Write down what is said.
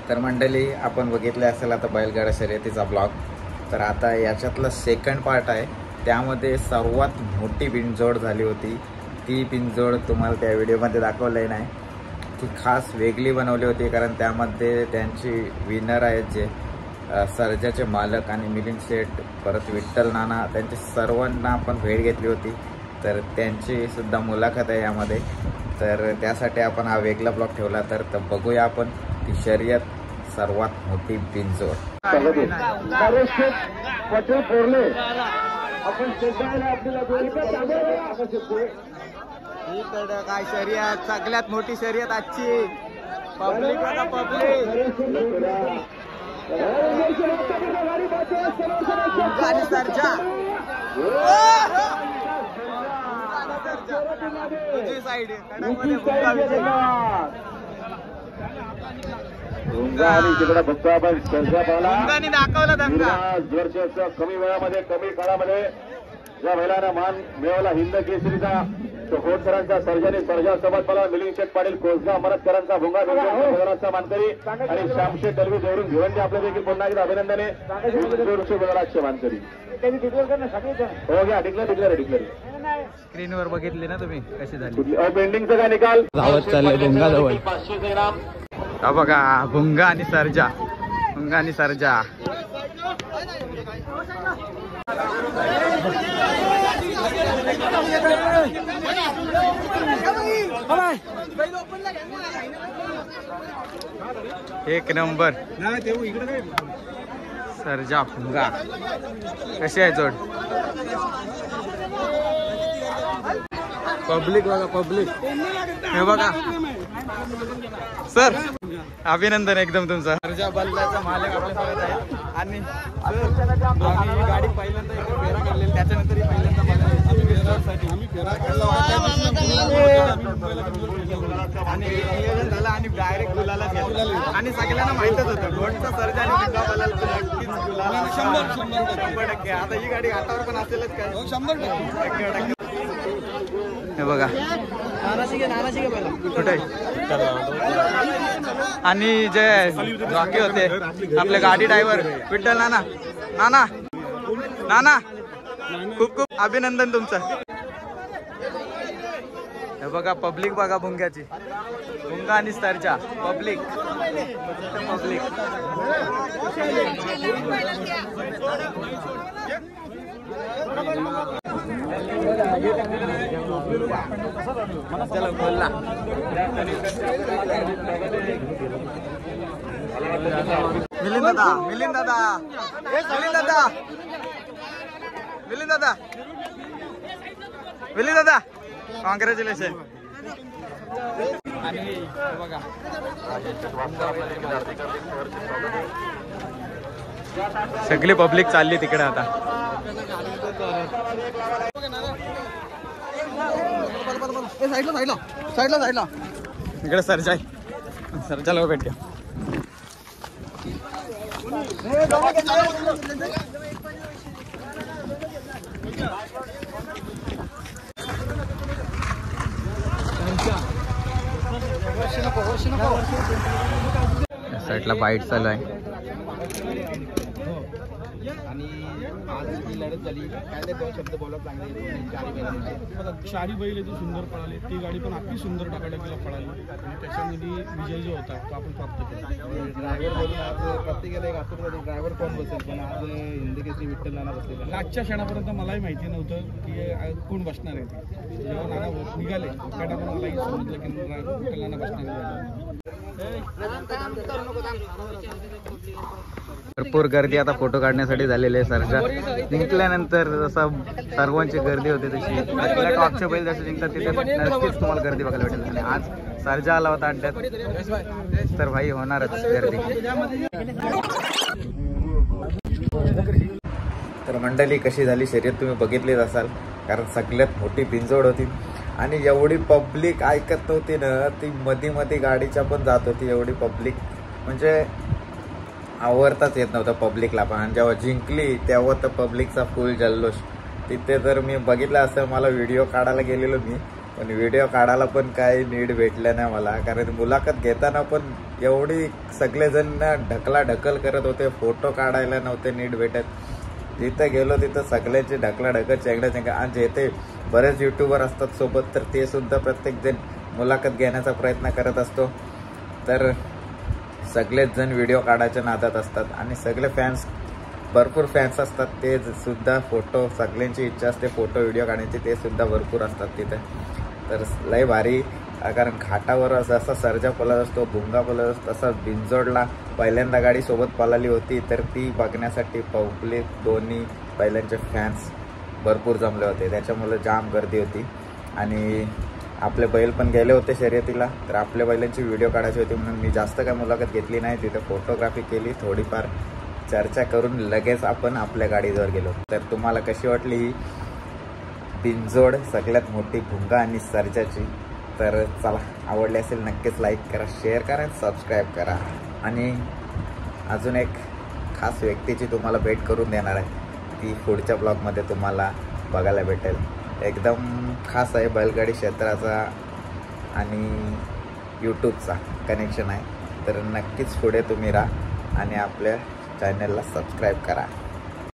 तर मंडळी आपण बघितले असेल आता बैलगाडा शर्यतीचा ब्लॉग। तर आता याच्यातला सेकंड पार्ट आहे, त्यामध्ये सर्वात मोठी बिनजोड झाली होती। ती बिनजोड तुम्हाला त्या व्हिडिओमध्ये दाखवली नाही, ती खास वेगळी बनवली होती, कारण त्यामध्ये त्यांची विनर आहेत जे सर्जाचे मालक आणि मिलिंद शेठ, परत विठ्ठल नाना, त्यांचे सर्वांना आपण भेट घेतली होती। तर त्यांची सुद्धा मुलाखत आहे यामध्ये, तर त्यासाठी आपण हा वेगळा ब्लॉग ठेवला। तर बघूया आपण ती शर्यत, सर्वात मोठी बिनजोड। काय शर्यत, सगळ्यात मोठी शर्यत आजची। पब्लिक बघा, पब्लिक आणि सर्जा तुझी साईड बघतो आपण सर्जा पावला दाखवला दंगा जोरच्या कमी वेळामध्ये कमी काळामध्ये ज्या महिलांना मान मिळवला हिंद केसरीचा, तो होटकरांचा सर्जाने सर्जासोबत मला मिलिंद शेठ पाटील कोसगा अमरतकरांचा भुंगा भुंगाचा मानकरी आणि श्यामशेठ दलवी देवरून भिवंडी आपल्या देखील पुन्हा एकदा अभिनंदने मानकरी हो गया। डिक्लेअर स्क्रीनवर बघितले ना तुम्ही कशी झाली पेंडिंगचा काय निकाल धावत चालले भुंगा जवळ। हा बघा भुंगा आणि सर्जा, भुंगा आणि सर्जा। एक नंबर सर्जा भुंगा, कशी आहे जोड? पब्लिक बघा, पब्लिक हे बघा सर, अभिनंदन एकदम तुमचं। सर्जा बल्लाचा मालक आपल्यासोबत आहे आणि आम्ही गाडी पहिल्यांदा इकडे फेरा काढलेली, त्याच्यानंतर पहिल्यांदा आम्ही फेरा काढला आणि नियोजन झालं आणि डायरेक्ट गुलाला आणि सगळ्यांना माहितच होतं गोडचा सर्जा आणि भुंगा बल्लाला नक्कीच गुलाला 100%। आता ही गाडी घाटावर पण असेलच काय 100%। हे बघा कुठे आणि जे जॉकी होते आपले गाडी ड्रायव्हर विठ्ठल नाना, नाना नाना खूप खूप अभिनंदन तुमचं। हे बघा पब्लिक बघा भुंग्याची, भुंगा आणि सर्जा पब्लिक पब्लिक। चलो बोलला मिलिंद दादा, मिलिंद दादा, मिलिंद दादा, मिलिंद दादा, मिलिंद दादा, कॉंग्रॅच्युलेशन। बघा सगळी पब्लिक चालली तिकडे आता। साईडला इकडे सर्जा आहे, सर्जाला भेटूया। साईडला बाईट चालू आहे आणि आज ही लढत झाली काय ते दोन शब्द बोलत चांगले चारी बैल जी सुंदर पळाली, ती गाडी पण अगदी सुंदर टाकाटाकीला पळाली आणि त्याच्यामध्ये विजय जो होता तो आपण प्राप्त केला। ड्रायव्हर बोलून आज प्रत्येकाला एक आतुरता, ड्रायव्हर कोण बसेल, पण आज हिंद केसरी विठ्ठल नाना बसले। आजच्या क्षणापर्यंत मलाही माहिती नव्हतं की कोण बसणार आहे। जेव्हा नाना निघाले त्याला पण मलाही समजलं की विठ्ठल नाना बसणार आहे। भरपूर गर्दी आता फोटो काढण्यासाठी झालेली आहे। सर्जा जिंकल्यानंतर जसं सर्वांची गर्दी होते तशी टॉपचे बैल जसे जिंकतात तिथे नक्कीच तुम्हाला गर्दी बघायला भेटेल। आणि आज सर्जा आला होता अड्ड्यात, तर भाई होणारच गर्दी। तर मंडळी कशी झाली शर्यत तुम्ही बघितलीच असाल, कारण सगळ्यात मोठी बिनजोड होती आणि एवढी पब्लिक ऐकत नव्हती ना, ती मध्ये गाडीच्या पण जात होती। एवढी पब्लिक म्हणजे आवरताच येत नव्हतं पब्लिकला पण। आणि जेव्हा जिंकली तेव्हा तर पब्लिकचा फुल जल्लोष तिथे। तर मी बघितलं असं, मला व्हिडिओ काढायला गेलेलो मी, पण व्हिडिओ काढायला पण काही नीट भेटलं नाही मला, कारण मुलाखत घेताना पण एवढी सगळेजण ढकल करत होते, फोटो काढायला नव्हते नीट भेटत. जिथं गेलो तिथं सगळ्यांची ढकल चेंगड्या आणि येथे बरेच यूट्यूबर असतात सोबत, तर ते सुद्धा प्रत्येकजण मुलाखत घेण्याचा प्रयत्न करत असतो. तर सगळेच जण व्हिडिओ काढायच्या नादात असतात आणि सगळे भरपूर फॅन्स असतात, ते सुद्धा फोटो, सगळ्यांची इच्छा असते फोटो व्हिडिओ काढण्याची, ते सुद्धा भरपूर असतात तिथे. तर लय भारी, कारण घाटावर जसा सर्जा पळत असतो, भुंगा पळत असतो, तसा बिंजोडला पहिल्यांदा गाडी सोबत पळाली होती, तर ती बघण्यासाठी पब्लिक दोन्ही बैलांचे फॅन्स भरपूर जमले होते, त्याच्यामुळे जाम गर्दी होती. आणि आपले बैल पण गेले होते शर्यतीला, तर आपल्या बैलांची व्हिडिओ काढायची होती म्हणून मी जास्त काय मुलाखत घेतली नाही, तिथे फोटोग्राफी केली, थोडीफार चर्चा करून लगेच आपण आपल्या गाडीजवळ गेलो. तर तुम्हाला कशी वाटली ही बिनजोड सगळ्यात मोठी भुंगा आणि सर्जाची? तर चला, आवडली असेल नक्कीच लाईक करा, शेअर करा, सबस्क्राईब करा. आणि अजून एक खास व्यक्तीची तुम्हाला भेट करून देणार आहे, ती पुढच्या ब्लॉगमध्ये तुम्हाला बघायला भेटेल. एकदम खास आहे, बैलगाडी क्षेत्राचा आणि यूट्यूबचा कनेक्शन आहे. तर नक्कीच पुढे तुम्ही राहा आणि आपल्या चॅनलला सबस्क्राईब करा.